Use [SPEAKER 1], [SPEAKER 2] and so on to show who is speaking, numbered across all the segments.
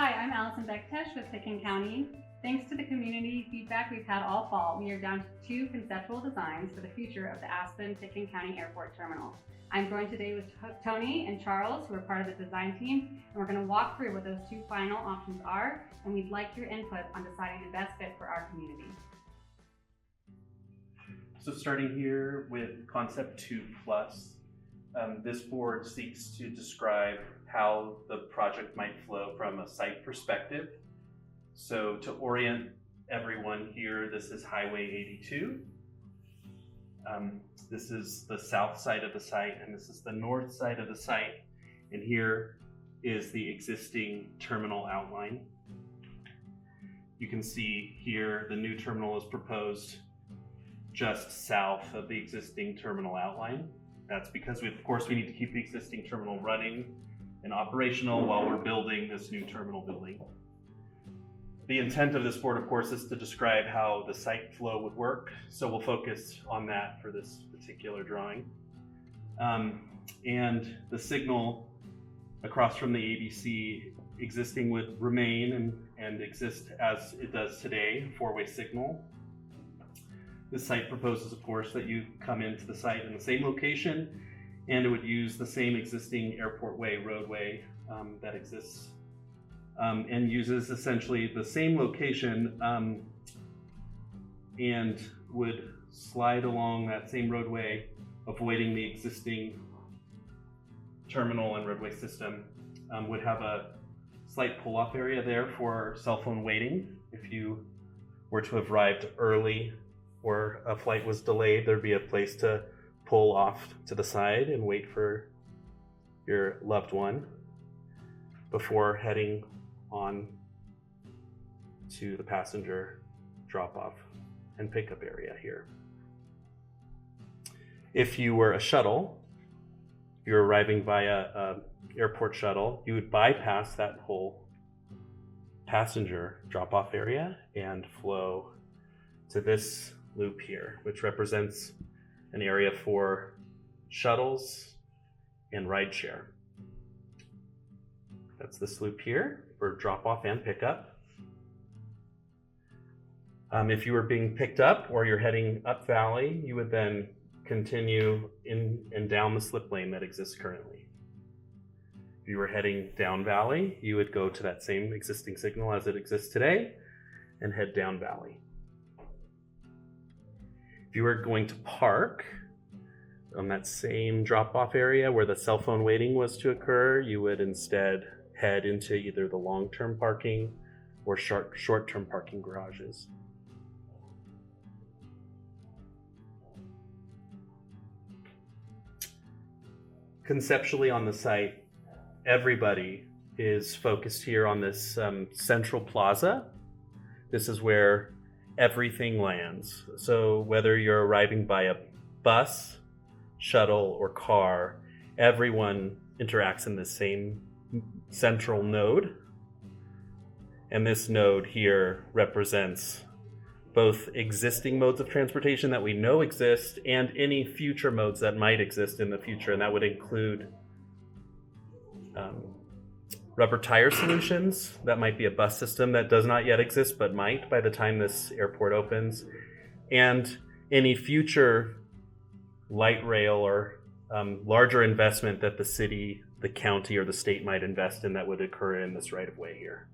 [SPEAKER 1] Hi, I'm Allison Bektesh with Pitkin County. Thanks to the community feedback we've had all fall, we are down to 2 conceptual designs for the future of the Aspen Pitkin County Airport Terminal. I'm joined today with Tony and Charles, who are part of the design team, and we're going to walk through what those 2 final options are, and we'd like your input on deciding the best fit for our community.
[SPEAKER 2] So starting here with Concept 2 Plus, this board seeks to describe how the project might flow from a site perspective. So to orient everyone here, this is Highway 82. This is the south side of the site, and this is the north side of the site. And here is the existing terminal outline. You can see here the new terminal is proposed just south of the existing terminal outline. That's because of course we need to keep the existing terminal running and operational while we're building this new terminal building. The intent of this board, of course, is to describe how the site flow would work. So we'll focus on that for this particular drawing. And the signal across from the ABC existing would remain and exist as it does today, 4-way signal. This site proposes, of course, that you come into the site in the same location, and it would use the same existing airport way roadway that exists and uses essentially the same location and would slide along that same roadway, avoiding the existing terminal and roadway system. Would have a slight pull-off area there for cell phone waiting. If you were to have arrived early or a flight was delayed, there'd be a place to pull off to the side and wait for your loved one before heading on to the passenger drop-off and pickup area here. If you were a shuttle, you're arriving by a airport shuttle, you would bypass that whole passenger drop-off area and flow to this loop here, which represents an area for shuttles and rideshare. That's this loop here for drop-off and pickup. If you were being picked up or you're heading up valley, you would then continue in and down the slip lane that exists currently. If you were heading down valley, you would go to that same existing signal as it exists today and head down valley. If you were going to park on that same drop-off area where the cell phone waiting was to occur, you would instead head into either the long-term parking or short-term parking garages. Conceptually on the site, everybody is focused here on this central plaza. This is where everything lands. So whether you're arriving by a bus, shuttle, or car, everyone interacts in the same central node. And this node here represents both existing modes of transportation that we know exist and any future modes that might exist in the future. And that would include rubber tire solutions. That might be a bus system that does not yet exist, but might by the time this airport opens. And any future light rail or larger investment that the city, the county, or the state might invest in that would occur in this right of way here.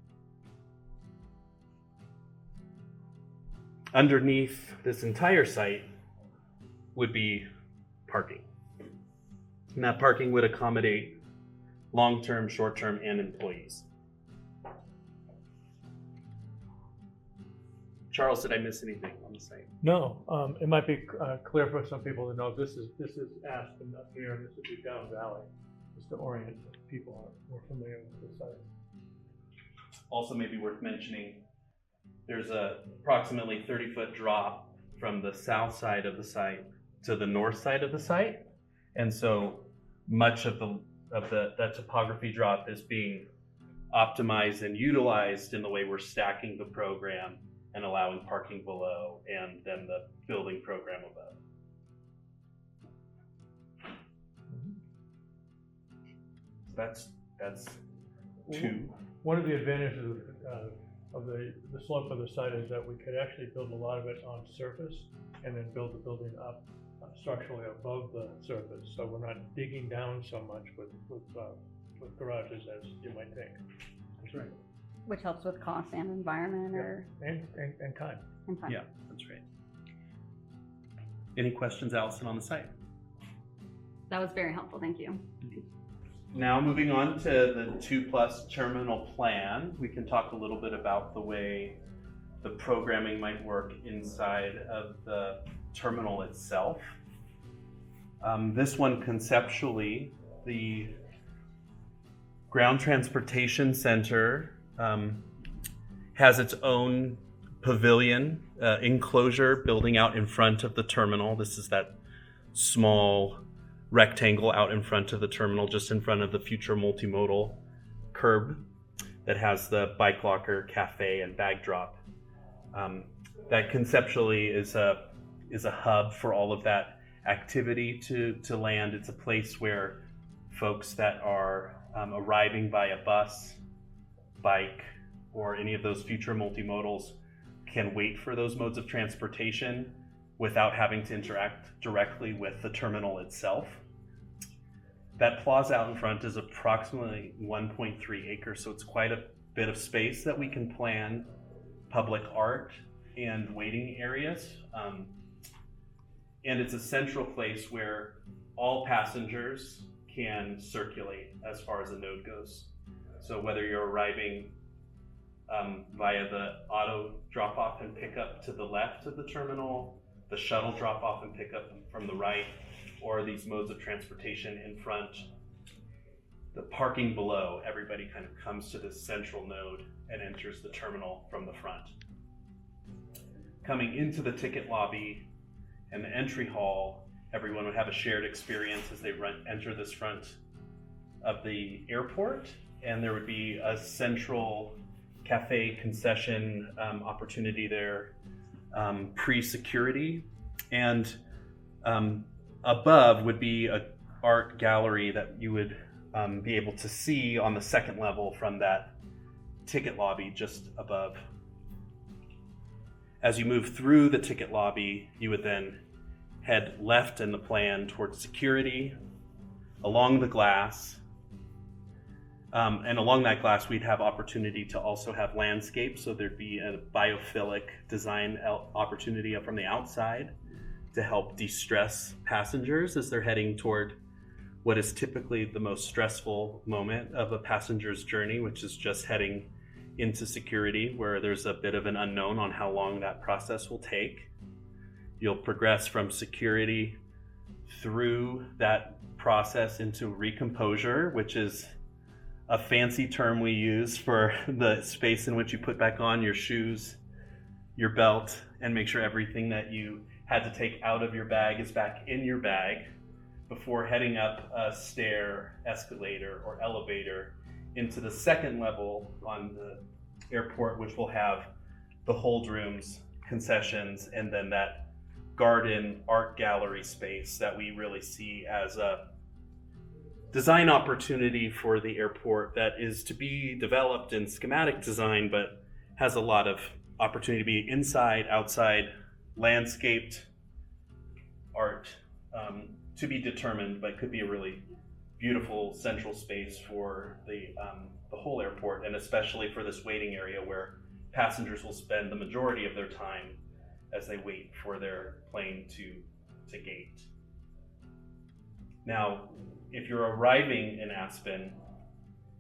[SPEAKER 2] Underneath this entire site would be parking. And that parking would accommodate long-term, short-term, and employees. Charles, did I miss anything on the site?
[SPEAKER 3] No, it might be clear for some people to know this is Aspen up here, and this would be down valley, just to orient people more familiar with the site.
[SPEAKER 2] Also, maybe worth mentioning, there's a approximately 30-foot drop from the south side of the site to the north side of the site, and so much of that topography drop is being optimized and utilized in the way we're stacking the program and allowing parking below and then the building program above. So that's 2.
[SPEAKER 3] one of the advantages of the slope of the site is that we could actually build a lot of it on surface and then build the building up structurally above the surface. So we're not digging down so much with garages as you might think. That's right.
[SPEAKER 1] Which helps with cost and environment, or
[SPEAKER 3] And time.
[SPEAKER 1] and time.
[SPEAKER 2] Yeah, that's right. Any questions, Allison, on the site?
[SPEAKER 1] That was very helpful. Thank you.
[SPEAKER 2] Now moving on to the 2+ terminal plan, we can talk a little bit about the way the programming might work inside of the terminal itself. This one conceptually, the Ground Transportation Center has its own pavilion enclosure building out in front of the terminal. This is that small rectangle out in front of the terminal, just in front of the future multimodal curb that has the bike locker, cafe, and bag drop. That conceptually is a hub for all of that activity to land. It's a place where folks that are arriving by a bus, bike, or any of those future multimodals can wait for those modes of transportation without having to interact directly with the terminal itself. That plaza out in front is approximately 1.3 acres, so it's quite a bit of space that we can plan public art and waiting areas. And it's a central place where all passengers can circulate as far as the node goes. So whether you're arriving via the auto drop-off and pickup to the left of the terminal, the shuttle drop-off and pickup from the right, or these modes of transportation in front, the parking below, everybody kind of comes to this central node and enters the terminal from the front. Coming into the ticket lobby and the entry hall, everyone would have a shared experience as they enter this front of the airport, and there would be a central cafe concession opportunity there, pre-security, and above would be an art gallery that you would be able to see on the second level from that ticket lobby just above. As you move through the ticket lobby, you would then head left in the plan towards security, along the glass, and along that glass we'd have opportunity to also have landscape, so there'd be a biophilic design opportunity from the outside to help de-stress passengers as they're heading toward what is typically the most stressful moment of a passenger's journey, which is just heading into security, where there's a bit of an unknown on how long that process will take. You'll progress from security through that process into recomposure, which is a fancy term we use for the space in which you put back on your shoes, your belt, and make sure everything that you had to take out of your bag is back in your bag before heading up a stair, escalator, or elevator into the second level on the airport, which will have the hold rooms, concessions, and then that garden art gallery space that we really see as a design opportunity for the airport that is to be developed in schematic design, but has a lot of opportunity to be inside, outside, landscaped art, to be determined, but could be a really beautiful central space for the whole airport, and especially for this waiting area where passengers will spend the majority of their time as they wait for their plane to gate. Now, if you're arriving in Aspen,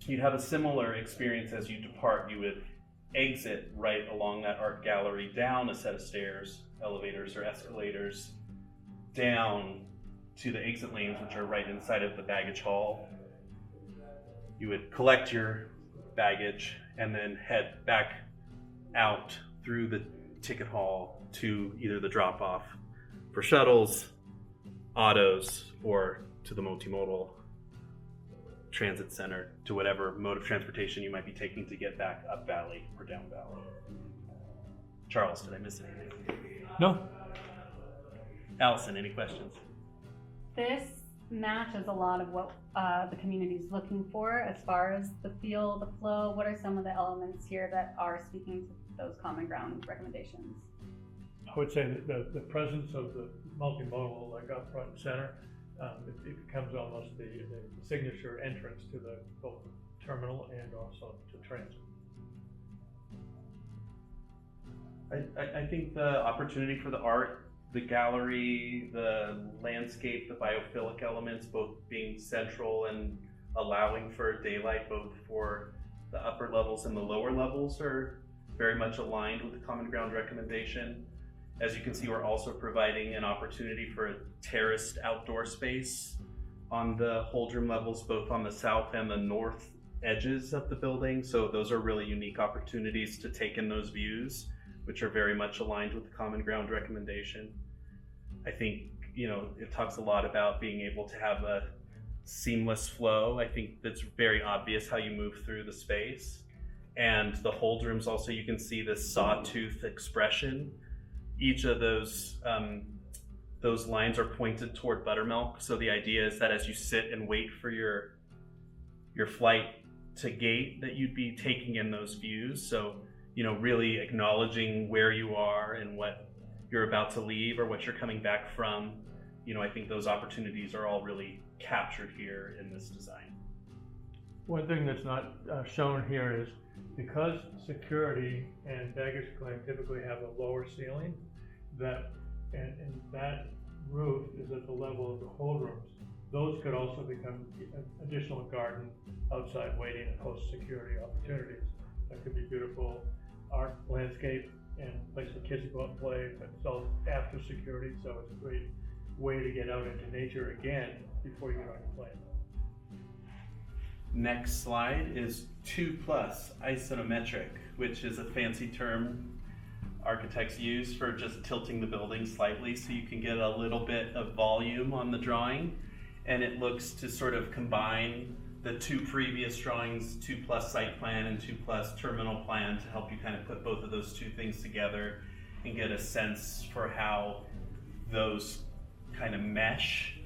[SPEAKER 2] you'd have a similar experience as you depart. You would exit right along that art gallery, down a set of stairs, elevators or escalators, down to the exit lanes, which are right inside of the baggage hall. You would collect your baggage and then head back out through the ticket hall to either the drop-off for shuttles, autos, or to the multimodal transit center, to whatever mode of transportation you might be taking to get back up valley or down valley. Charles, did I miss anything?
[SPEAKER 3] No.
[SPEAKER 2] Allison, any questions?
[SPEAKER 1] This matches a lot of what the community is looking for as far as the feel, the flow. What are some of the elements here that are speaking to those common ground recommendations?
[SPEAKER 3] I would say that the presence of the multimodal, like up front and center, it becomes almost the signature entrance to both the terminal and also to transit.
[SPEAKER 2] I think the opportunity for the art, the gallery, the landscape, the biophilic elements, both being central and allowing for daylight, both for the upper levels and the lower levels, are very much aligned with the common ground recommendation. As you can see, we're also providing an opportunity for a terraced outdoor space on the holdroom levels, both on the south and the north edges of the building. So those are really unique opportunities to take in those views, which are very much aligned with the common ground recommendation. I think, it talks a lot about being able to have a seamless flow. I think that's very obvious how you move through the space. And the holdrooms also, you can see this sawtooth expression. Each of those lines are pointed toward buttermilk. So the idea is that as you sit and wait for your flight to gate, that you'd be taking in those views. So, really acknowledging where you are and what you're about to leave or what you're coming back from. I think those opportunities are all really captured here in this design.
[SPEAKER 3] One thing that's not shown here is because security and baggage claim typically have a lower ceiling, and that roof is at the level of the holdrooms. Those could also become additional garden, outside waiting, and host security opportunities. That could be beautiful art, landscape, and a place for kids to go out and play, but it's all after security, so it's a great way to get out into nature again before you get on your plane.
[SPEAKER 2] Next slide is 2+ isometric, which is a fancy term architects use for just tilting the building slightly so you can get a little bit of volume on the drawing. And it looks to sort of combine the two previous drawings, 2+ site plan and 2+ terminal plan, to help you kind of put both of those two things together and get a sense for how those kind of mesh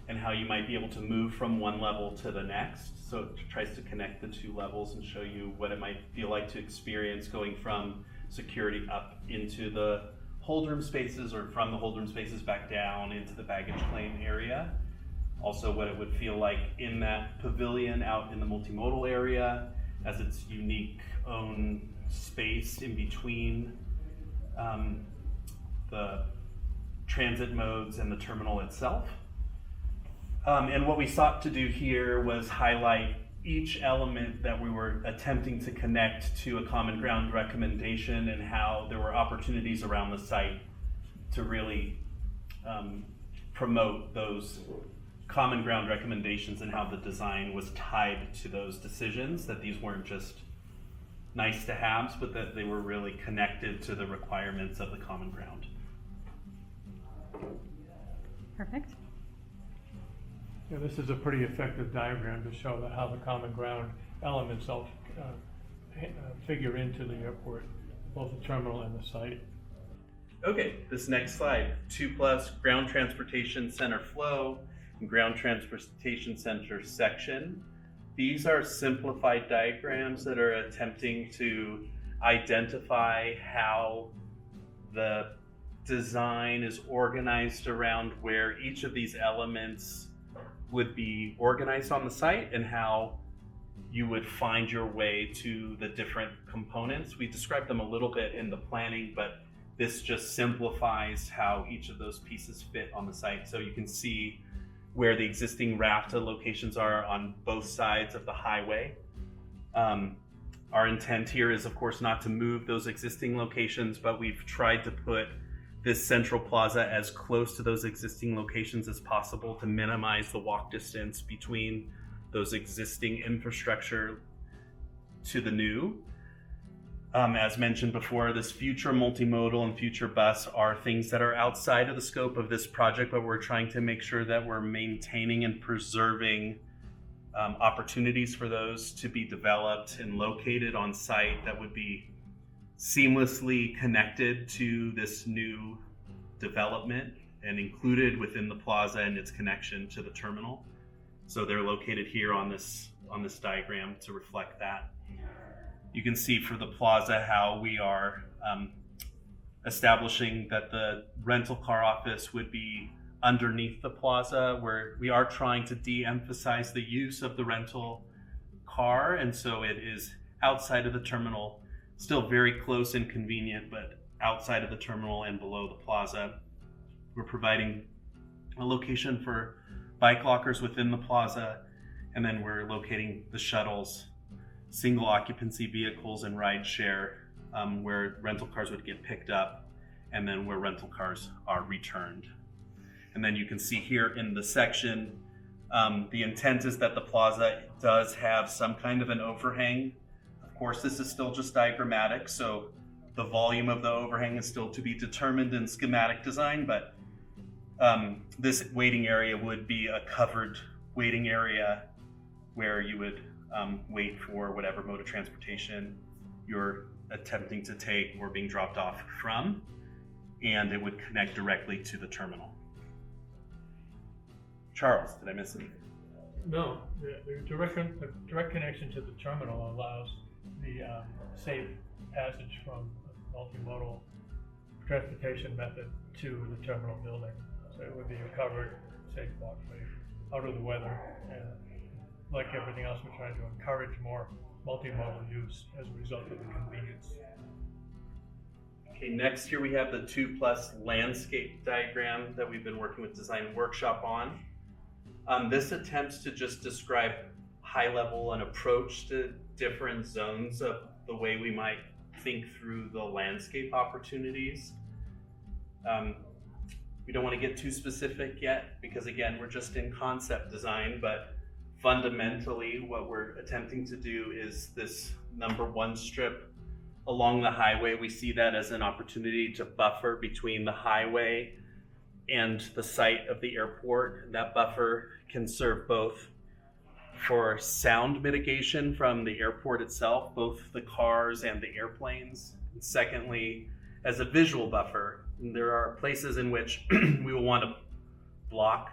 [SPEAKER 2] and how you might be able to move from one level to the next. So it tries to connect the two levels and show you what it might feel like to experience going from security up into the holdroom spaces, or from the holdroom spaces back down into the baggage claim area. Also what it would feel like in that pavilion out in the multimodal area as its unique own space in between the transit modes and the terminal itself. And what we sought to do here was highlight each element that we were attempting to connect to a common ground recommendation, and how there were opportunities around the site to really promote those common ground recommendations, and how the design was tied to those decisions, that these weren't just nice to haves, but that they were really connected to the requirements of the common ground.
[SPEAKER 1] Perfect.
[SPEAKER 3] Yeah, this is a pretty effective diagram to show how the common ground elements all figure into the airport, both the terminal and the site.
[SPEAKER 2] Okay, this next slide, 2+ ground transportation center flow and ground transportation center section. These are simplified diagrams that are attempting to identify how the design is organized around where each of these elements would be organized on the site, and how you would find your way to the different components. We described them a little bit in the planning, but this just simplifies how each of those pieces fit on the site. So you can see where the existing RAFTA locations are on both sides of the highway. Our intent here is, of course, not to move those existing locations, but we've tried to put this central plaza as close to those existing locations as possible to minimize the walk distance between those existing infrastructure to the new. As mentioned before, this future multimodal and future bus are things that are outside of the scope of this project, but we're trying to make sure that we're maintaining and preserving opportunities for those to be developed and located on site that would be seamlessly connected to this new development and included within the plaza and its connection to the terminal. So they're located here on this diagram to reflect that. You can see for the plaza how we are establishing that the rental car office would be underneath the plaza, where we are trying to de-emphasize the use of the rental car, and so it is outside of the terminal, still very close and convenient, but outside of the terminal and below the plaza. We're providing a location for bike lockers within the plaza, and then we're locating the shuttles, single occupancy vehicles, and ride share, where rental cars would get picked up, and then where rental cars are returned. And then you can see here in the section, the intent is that the plaza does have some kind of an overhang. Of course, this is still just diagrammatic, so the volume of the overhang is still to be determined in schematic design, but this waiting area would be a covered waiting area where you would wait for whatever mode of transportation you're attempting to take or being dropped off from, and it would connect directly to the terminal. Charles, did I miss anything?
[SPEAKER 3] No, the direct connection to the terminal allows the safe passage from a multimodal transportation method to the terminal building. So it would be a covered, safe walkway out of the weather. And like everything else, we're trying to encourage more multimodal use as a result of the convenience.
[SPEAKER 2] Okay, next here we have the 2+ landscape diagram that we've been working with Design Workshop on. This attempts to just describe high level an approach to different zones of the way we might think through the landscape opportunities. We don't want to get too specific yet because again, we're just in concept design, but fundamentally what we're attempting to do is this number 1 strip along the highway. We see that as an opportunity to buffer between the highway and the site of the airport. That buffer can serve both for sound mitigation from the airport itself, both the cars and the airplanes. And secondly, as a visual buffer, there are places in which we will want to block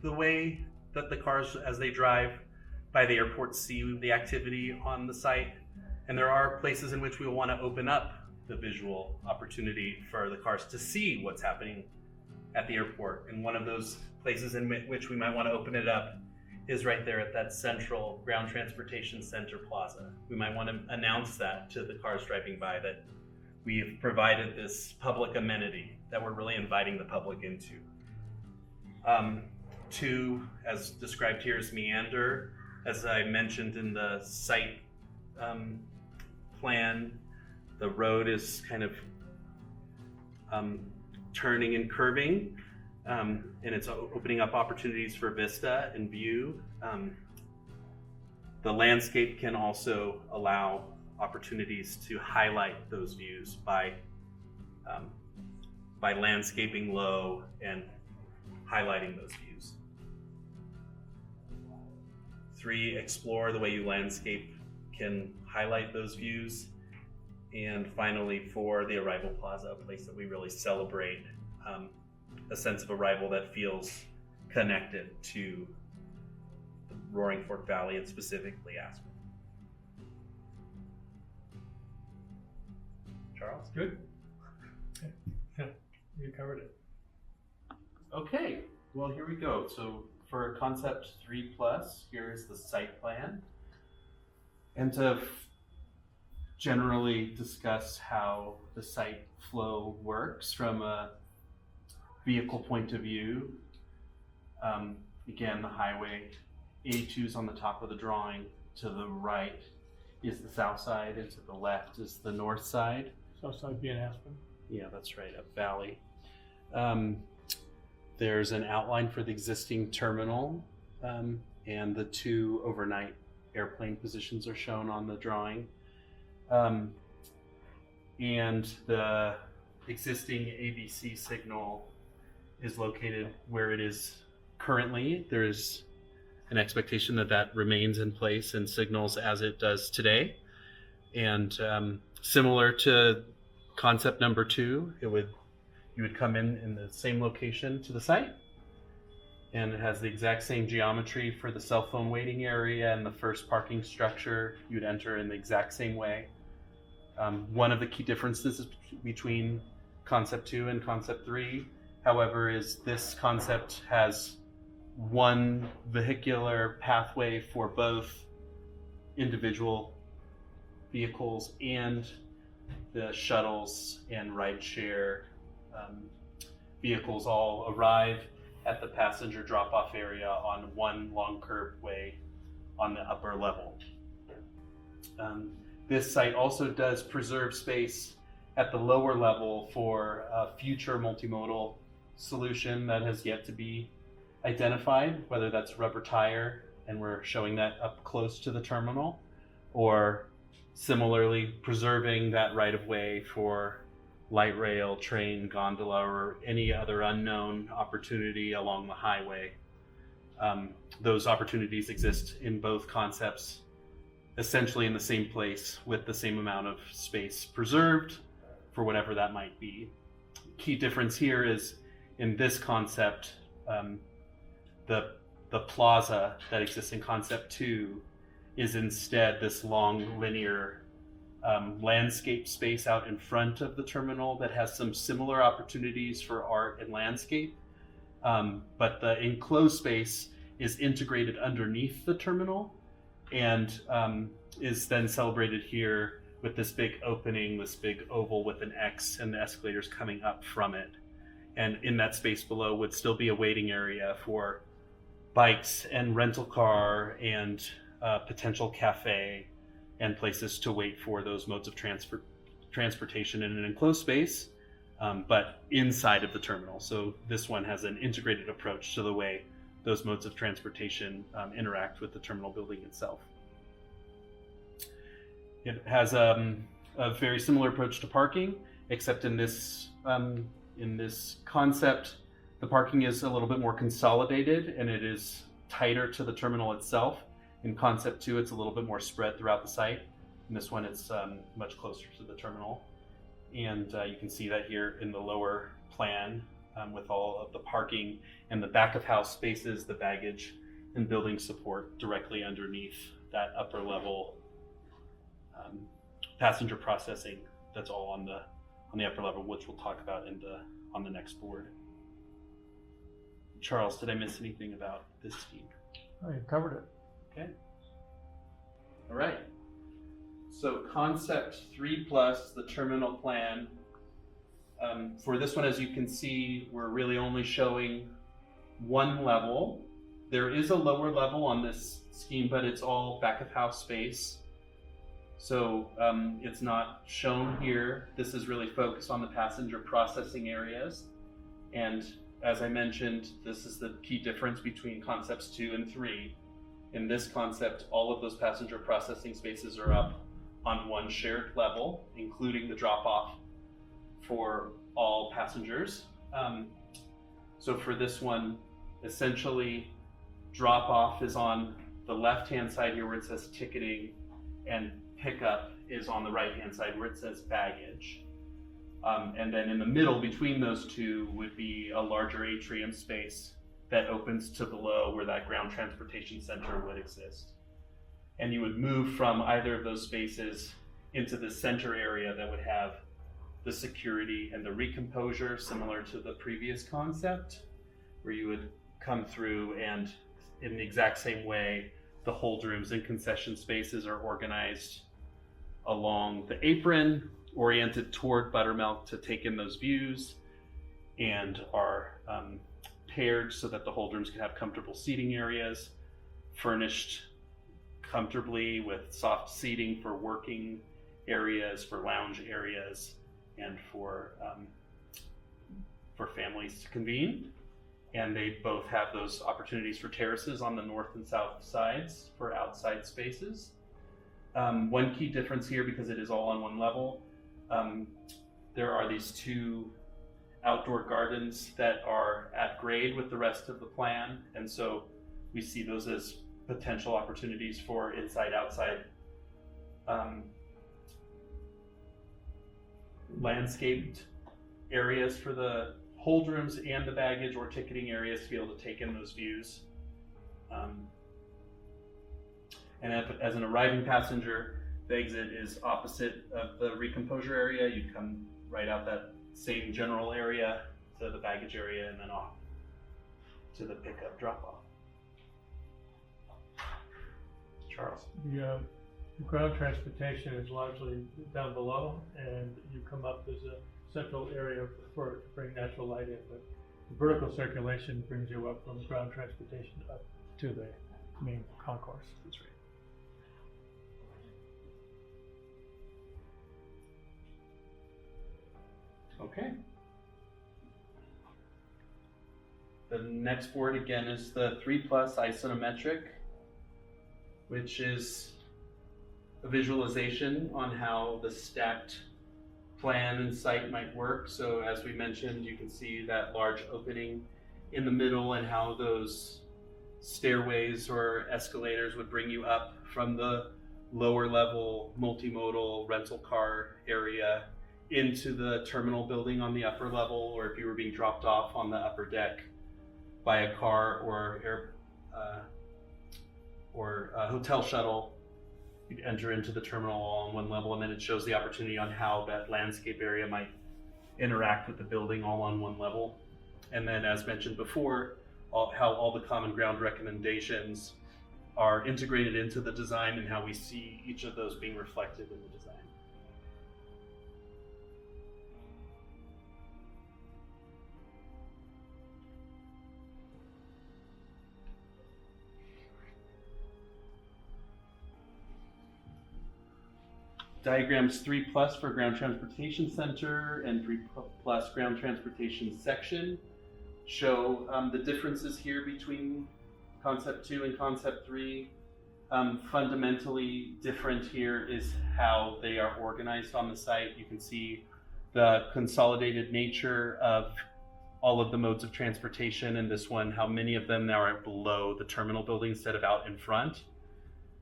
[SPEAKER 2] the way that the cars, as they drive by the airport, see the activity on the site. And there are places in which we will want to open up the visual opportunity for the cars to see what's happening at the airport. And one of those places in which we might want to open it up is right there at that central ground transportation center plaza. We might want to announce that to the cars driving by that we have provided this public amenity that we're really inviting the public into. 2, as described here, is meander. As I mentioned in the site plan, the road is kind of turning and curving, and it's opening up opportunities for vista and view. The landscape can also allow opportunities to highlight those views by landscaping low and highlighting those views. 3, explore the way you landscape can highlight those views. And finally, 4, the arrival plaza, a place that we really celebrate a sense of arrival that feels connected to the Roaring Fork Valley and specifically Aspen. Charles?
[SPEAKER 3] Good. Yeah, you covered it.
[SPEAKER 2] Okay, well, here we go. So for concept 3+, here is the site plan. And to generally discuss how the site flow works from a vehicle point of view. Again, the highway A2 is on the top of the drawing. To the right is the south side, and to the left is the north side.
[SPEAKER 3] South side being Aspen.
[SPEAKER 2] Yeah, that's right, up valley. There's an outline for the existing terminal, and the 2 overnight airplane positions are shown on the drawing. And the existing ABC signal is located where it is currently. There is an expectation that that remains in place and signals as it does today. And similar to concept number 2, it would you would come in the same location to the site, and it has the exact same geometry for the cell phone waiting area and the first parking structure. You'd enter in the exact same way. One of the key differences between concept 2 and concept 3, however, is this concept has one vehicular pathway for both individual vehicles and the shuttles and rideshare vehicles all arrive at the passenger drop-off area on one long curved way on the upper level. This site also does preserve space at the lower level for a future multimodal solution that has yet to be identified, whether that's rubber tire, and we're showing that up close to the terminal, or similarly preserving that right of way for light rail, train, gondola, or any other unknown opportunity along the highway. Those opportunities exist in both concepts, essentially in the same place with the same amount of space preserved for whatever that might be. Key difference here is in this concept, the plaza that exists in concept 2 is instead this long linear landscape space out in front of the terminal that has some similar opportunities for art and landscape, but the enclosed space is integrated underneath the terminal and is then celebrated here with this big opening, this big oval with an X and the escalators coming up from it. And in that space below would still be a waiting area for bikes and rental car and potential cafe and places to wait for those modes of transportation in an enclosed space, but inside of the terminal. So this one has an integrated approach to the way those modes of transportation interact with the terminal building itself. It has a very similar approach to parking, except in this concept, the parking is a little bit more consolidated and it is tighter to the terminal itself. In concept 2, it's a little bit more spread throughout the site. In this one, it's much closer to the terminal. And you can see that here in the lower plan with all of the parking and the back of house spaces, the baggage and building support directly underneath that upper level passenger processing. That's all on the upper level, which we'll talk about on the next board. Charles, did I miss anything about this scheme?
[SPEAKER 3] Oh, you covered it.
[SPEAKER 2] Okay. All right. So concept 3+, the terminal plan. For this one, as you can see, we're really only showing one level. There is a lower level on this scheme, but it's all back of house space. So it's not shown here. This is really focused on the passenger processing areas. And as I mentioned, this is the key difference between concepts 2 and 3. In this concept, all of those passenger processing spaces are up on one shared level, including the drop-off for all passengers. So for this one, essentially, drop-off is on the left-hand side here where it says ticketing, and pickup is on the right-hand side where it says baggage. And then in the middle between those two would be a larger atrium space that opens to below where that ground transportation center would exist. And you would move from either of those spaces into the center area that would have the security and the recomposure similar to the previous concept, where you would come through and in the exact same way, the hold rooms and concession spaces are organized along the apron, oriented toward Buttermilk to take in those views, and are paired so that the hold rooms can have comfortable seating areas, furnished comfortably with soft seating for working areas, for lounge areas, and for families to convene. And they both have those opportunities for terraces on the north and south sides for outside spaces. One key difference here, because it is all on one level, there are these two outdoor gardens that are at grade with the rest of the plan. And so we see those as potential opportunities for inside-outside landscaped areas for the hold rooms and the baggage or ticketing areas to be able to take in those views. And as an arriving passenger, the exit is opposite of the recomposure area. You come right out that same general area to the baggage area and then off to the pickup drop-off. Charles.
[SPEAKER 3] The ground transportation is largely down below, and you come up, there's a central area to bring natural light in, but the vertical circulation brings you up from ground transportation up to the main concourse.
[SPEAKER 2] That's right. Okay. The next board again is the 3+ isometric, which is a visualization on how the stacked plan and site might work. So as we mentioned, you can see that large opening in the middle and how those stairways or escalators would bring you up from the lower level multimodal rental car area into the terminal building on the upper level, or if you were being dropped off on the upper deck by a car or a hotel shuttle, you'd enter into the terminal all on one level, and then it shows the opportunity on how that landscape area might interact with the building all on one level. And then, as mentioned before, how all the common ground recommendations are integrated into the design and how we see each of those being reflected in the design. Diagrams 3+ for ground transportation center and 3+ ground transportation section show the differences here between concept 2 and concept 3. Fundamentally different here is how they are organized on the site. You can see the consolidated nature of all of the modes of transportation, and this one, how many of them now are below the terminal building instead of out in front.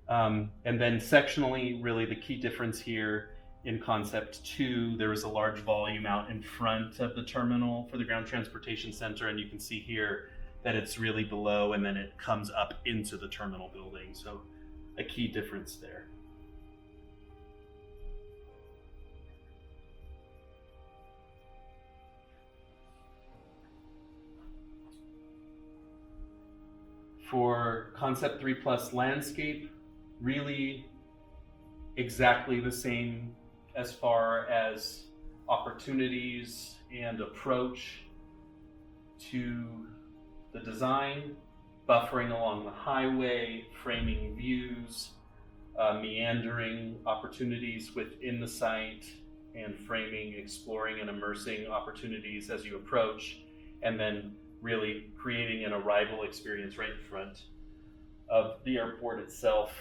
[SPEAKER 2] And then sectionally, really the key difference here in concept 2, there is a large volume out in front of the terminal for the ground transportation center, and you can see here that it's really below and then it comes up into the terminal building. So a key difference there. For concept 3+ landscape, really exactly the same as far as opportunities and approach to the design, buffering along the highway, framing views, meandering opportunities within the site, and framing, exploring, and immersing opportunities as you approach, and then really creating an arrival experience right in front of the airport itself.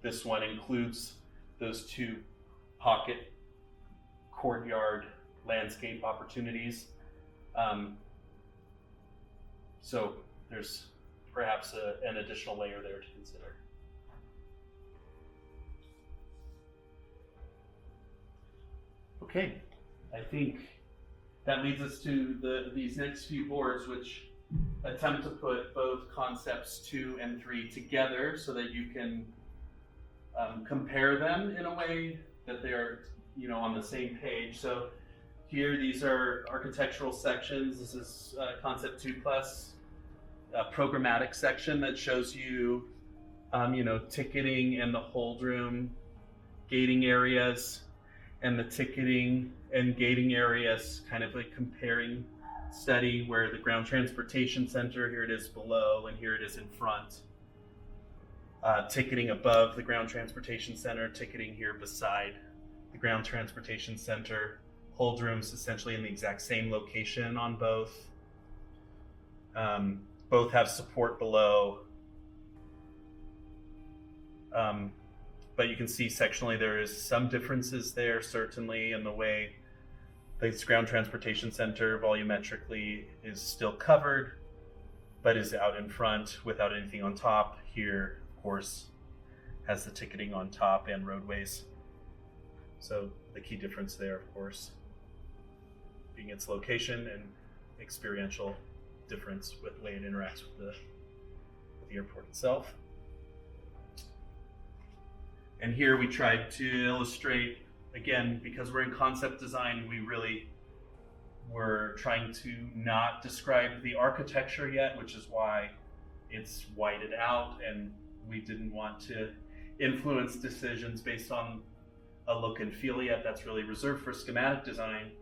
[SPEAKER 2] This one includes those 2 pocket courtyard landscape opportunities. So there's perhaps an additional layer there to consider. Okay, I think that leads us to these next few boards, which attempt to put both concepts 2 and 3 together so that you can compare them in a way that they are, on the same page. So here, these are architectural sections. This is concept 2+, a programmatic section that shows you, ticketing and the hold room, gating areas, and the ticketing and gating areas, kind of like comparing study where the ground transportation center, here it is below and here it is in front. Ticketing above the ground transportation center, ticketing here beside the ground transportation center. Hold rooms essentially in the exact same location on both. Both have support below. But you can see sectionally there is some differences there, certainly, in the way this ground transportation center volumetrically is still covered, but is out in front without anything on top. Here, of course, has the ticketing on top and roadways. So the key difference there, of course. being its location and experiential difference with the way it interacts with the airport itself. And here we tried to illustrate, again, because we're in concept design, we really were trying to not describe the architecture yet, which is why it's whited out, and we didn't want to influence decisions based on a look and feel yet. That's really reserved for schematic design,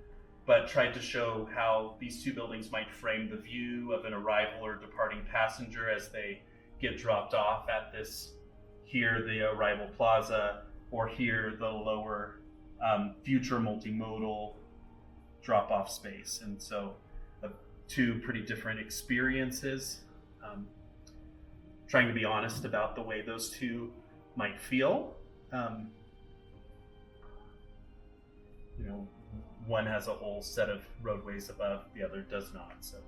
[SPEAKER 2] but tried to show how these two buildings might frame the view of an arrival or departing passenger as they get dropped off at this, here the arrival plaza, or here the lower future multimodal drop-off space. And so two pretty different experiences, trying to be honest about the way those two might feel. You know, one has a whole set of roadways above, the other does not. So,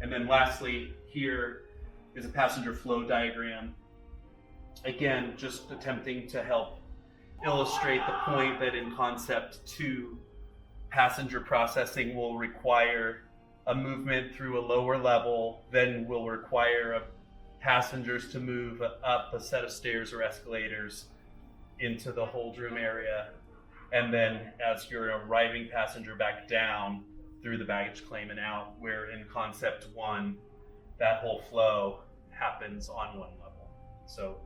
[SPEAKER 2] and then lastly, here is a passenger flow diagram. Again, just attempting to help illustrate the point that in concept 2, passenger processing will require a movement through a lower level, then will require passengers to move up a set of stairs or escalators into the hold room area, and then as you're arriving passenger back down through the baggage claim and out, where in concept 1 that whole flow happens on one level. So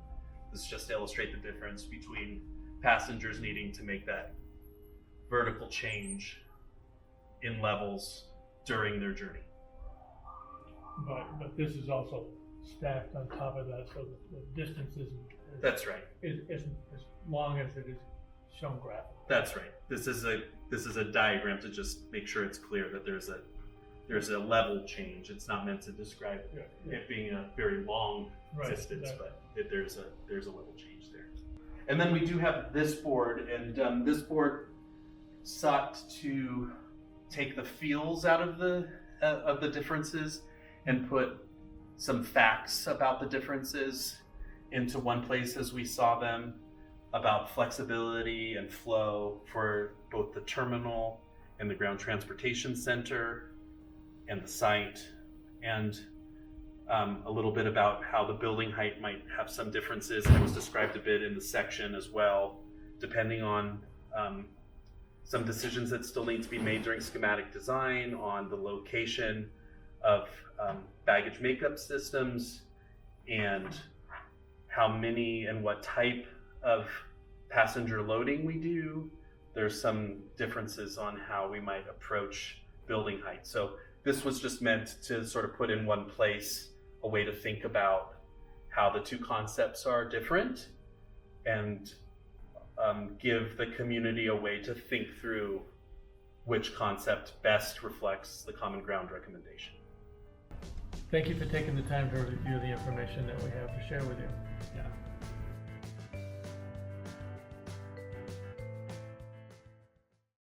[SPEAKER 2] this just to illustrate the difference between passengers needing to make that vertical change in levels during their journey.
[SPEAKER 3] But this is also stacked on top of that, so the distance isn't
[SPEAKER 2] That's right.
[SPEAKER 3] isn't as long as it is shown graphically.
[SPEAKER 2] That's right. This is a diagram to just make sure it's clear that there's a level change. It's not meant to describe it being a very long distance, exactly. But there's a level change there. And then we do have this board, and this board sought to take the feels out of the differences and put some facts about the differences into one place as we saw them, about flexibility and flow for both the terminal and the ground transportation center and the site, and a little bit about how the building height might have some differences, and it was described a bit in the section as well, depending on some decisions that still need to be made during schematic design on the location of baggage makeup systems and how many and what type of passenger loading we do. There's some differences on how we might approach building height. So this was just meant to sort of put in one place a way to think about how the two concepts are different and give the community a way to think through which concept best reflects the common ground recommendation.
[SPEAKER 3] Thank you for taking the time to review the information that we have to share with you.
[SPEAKER 2] Yeah.